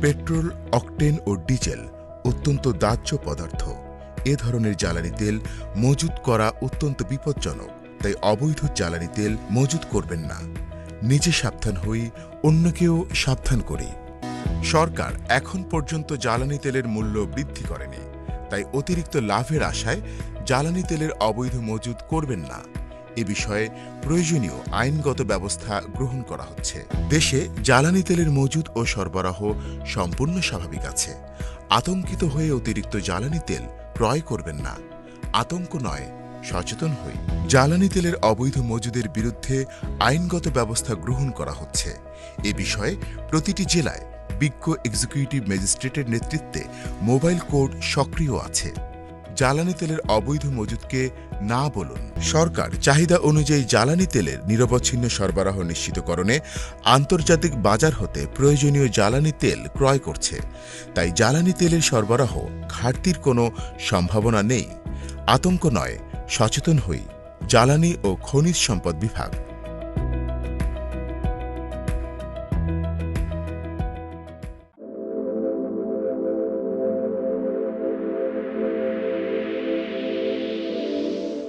Petrol, octane ও diesel অত্যন্ত দাহ্য পদার্থ। এ ধরনের জ্বালানি তেল মজুত করা অত্যন্ত বিপজ্জনক, তাই অবৈধ জ্বালানি তেল মজুত করবেন না। নিজে সাবধান হই, অন্যকেও সাবধান করি। সরকার এখন পর্যন্ত জ্বালানি তেলের মূল্য বৃদ্ধি করেনি, তাই অতিরিক্ত লাভের আশায় জ্বালানি তেলের অবৈধ মজুত করবেন না। এ বিষয়ে প্রয়োজনীয় আইনগত ব্যবস্থা গ্রহণ করা হচ্ছে। দেশে জ্বালানি তেলের মজুত ও সরবরাহ সম্পূর্ণ স্বাভাবিক আছে। আতঙ্কিত হয়ে অতিরিক্ত জ্বালানি তেল ক্রয় করবেন না। আতঙ্ক নয়, সচেতন হই। জ্বালানি তেলের অবৈধ মজুদের বিরুদ্ধে আইনগত ব্যবস্থা গ্রহণ করা হচ্ছে। এ বিষয়ে প্রতিটি জেলায় বিজ্ঞ এক্সিকিউটিভ ম্যাজিস্ট্রেটের নেতৃত্বে মোবাইল কোর্ট সক্রিয় আছে। জ্বালানি তেলের অবৈধ মজুদকে না বলুন। সরকার চাহিদা অনুযায়ী জ্বালানি তেলের নিরবচ্ছিন্ন সরবরাহ নিশ্চিতকরণে আন্তর্জাতিক বাজার হতে প্রয়োজনীয় জ্বালানি তেল ক্রয় করছে। তাই জ্বালানি তেলের সরবরাহ ঘাটতির কোনো সম্ভাবনা নেই। আতঙ্ক নয়, সচেতন হই। জ্বালানি ও খনিজ সম্পদ বিভাগ।